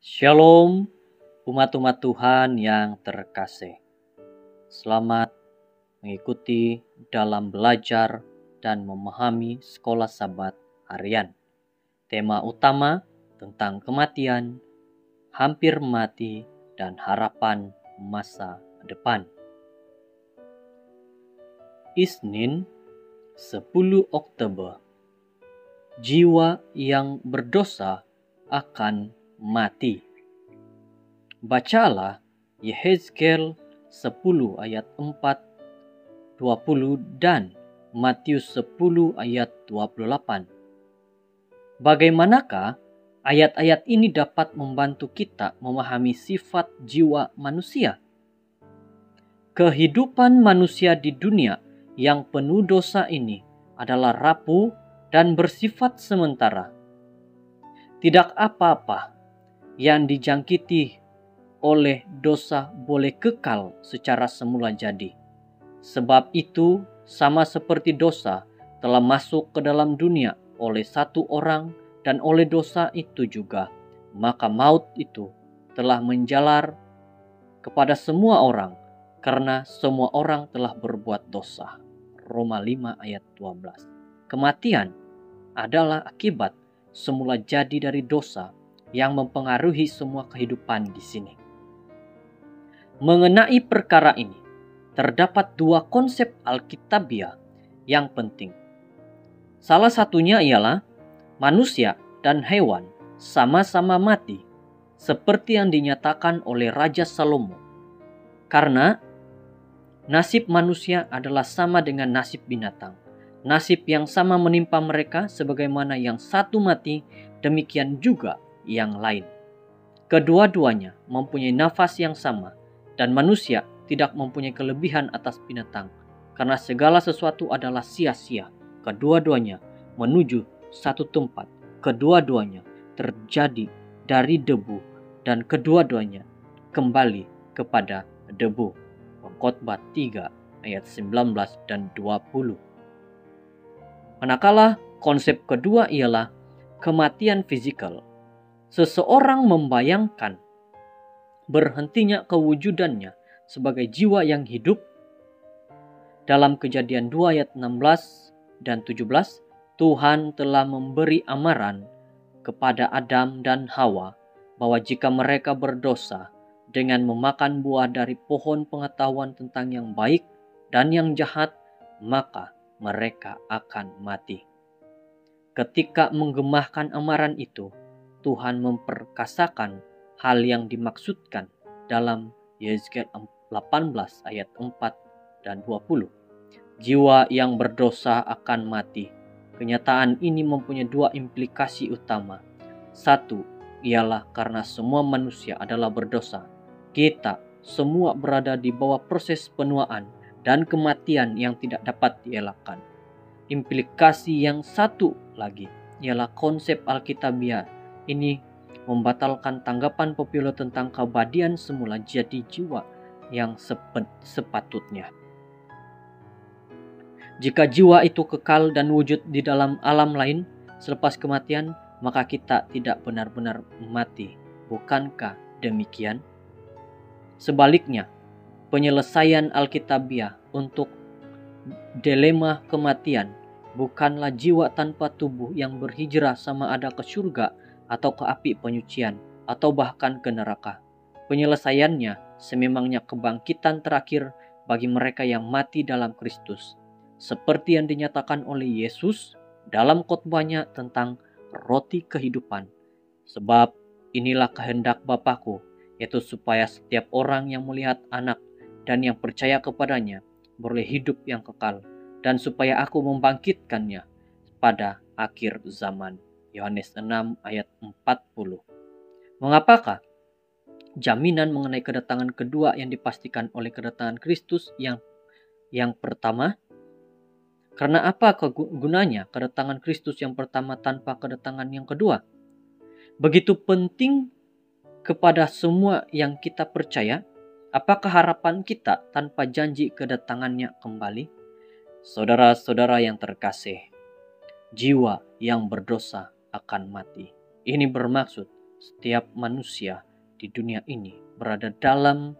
Shalom, umat-umat Tuhan yang terkasih. Selamat mengikuti dalam belajar dan memahami sekolah Sabat harian. Tema utama tentang kematian, hampir mati, dan harapan masa depan. Isnin 10 Oktober. Jiwa yang berdosa akan mati. Bacalah Yehezkel 10 ayat 4, 20 dan Matius 10 ayat 28. Bagaimanakah ayat-ayat ini dapat membantu kita memahami sifat jiwa manusia? Kehidupan manusia di dunia yang penuh dosa ini adalah rapuh dan bersifat sementara. Tidak apa-apa yang dijangkiti oleh dosa boleh kekal secara semula jadi. Sebab itu, sama seperti dosa telah masuk ke dalam dunia oleh satu orang dan oleh dosa itu juga, maka maut itu telah menjalar kepada semua orang karena semua orang telah berbuat dosa. Roma 5 ayat 12. Kematian adalah akibat semula jadi dari dosa yang mempengaruhi semua kehidupan di sini. Mengenai perkara ini, terdapat dua konsep Alkitabiah yang penting. Salah satunya ialah manusia dan hewan sama-sama mati, seperti yang dinyatakan oleh Raja Salomo. Karena nasib manusia adalah sama dengan nasib binatang. Nasib yang sama menimpa mereka, sebagaimana yang satu mati, demikian juga yang lain. Kedua-duanya mempunyai nafas yang sama, dan manusia tidak mempunyai kelebihan atas binatang, karena segala sesuatu adalah sia-sia. Kedua-duanya menuju satu tempat, kedua-duanya terjadi dari debu, dan kedua-duanya kembali kepada debu. Pengkhotbah 3 ayat 19 dan 20. Manakala konsep kedua ialah kematian fisikal. Seseorang membayangkan berhentinya kewujudannya sebagai jiwa yang hidup. Dalam Kejadian 2 ayat 16 dan 17, Tuhan telah memberi amaran kepada Adam dan Hawa bahwa jika mereka berdosa dengan memakan buah dari pohon pengetahuan tentang yang baik dan yang jahat, maka mereka akan mati. Ketika menggemahkan amaran itu, Tuhan memperkasakan hal yang dimaksudkan dalam Yehezkel 18 ayat 4 dan 20. Jiwa yang berdosa akan mati. Kenyataan ini mempunyai dua implikasi utama. Satu, ialah karena semua manusia adalah berdosa. Kita semua berada di bawah proses penuaan dan kematian yang tidak dapat dielakkan. Implikasi yang satu lagi ialah konsep Alkitabiah. Ini membatalkan tanggapan populer tentang keabadian semula jadi jiwa yang sepatutnya. Jika jiwa itu kekal dan wujud di dalam alam lain selepas kematian, maka kita tidak benar-benar mati. Bukankah demikian? Sebaliknya, penyelesaian Alkitabiah untuk dilema kematian bukanlah jiwa tanpa tubuh yang berhijrah sama ada ke surga atau ke api penyucian, atau bahkan ke neraka. Penyelesaiannya sememangnya kebangkitan terakhir bagi mereka yang mati dalam Kristus, seperti yang dinyatakan oleh Yesus dalam khotbahnya tentang roti kehidupan. Sebab inilah kehendak Bapa-Ku, yaitu supaya setiap orang yang melihat Anak dan yang percaya kepadanya beroleh hidup yang kekal, dan supaya Aku membangkitkannya pada akhir zaman. Yohanes 6 ayat 40. Mengapakah jaminan mengenai kedatangan kedua yang dipastikan oleh kedatangan Kristus yang pertama? Karena apa gunanya kedatangan Kristus yang pertama tanpa kedatangan yang kedua? Begitu penting kepada semua yang kita percaya. Apakah harapan kita tanpa janji kedatangannya kembali? Saudara-saudara yang terkasih, jiwa yang berdosa akan mati. Ini bermaksud setiap manusia di dunia ini berada dalam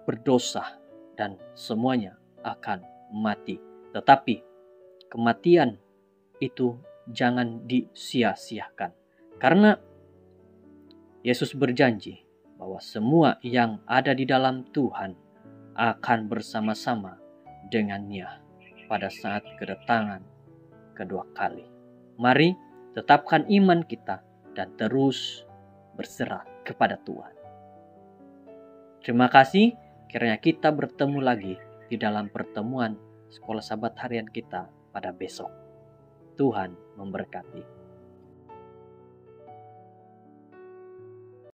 berdosa dan semuanya akan mati. Tetapi kematian itu jangan disia-siakan, karena Yesus berjanji bahwa semua yang ada di dalam Tuhan akan bersama-sama dengannya pada saat kedatangan kedua kali. Mari tetapkan iman kita dan terus berserah kepada Tuhan. Terima kasih, kiranya kita bertemu lagi di dalam pertemuan Sekolah Sahabat Harian kita pada besok. Tuhan memberkati.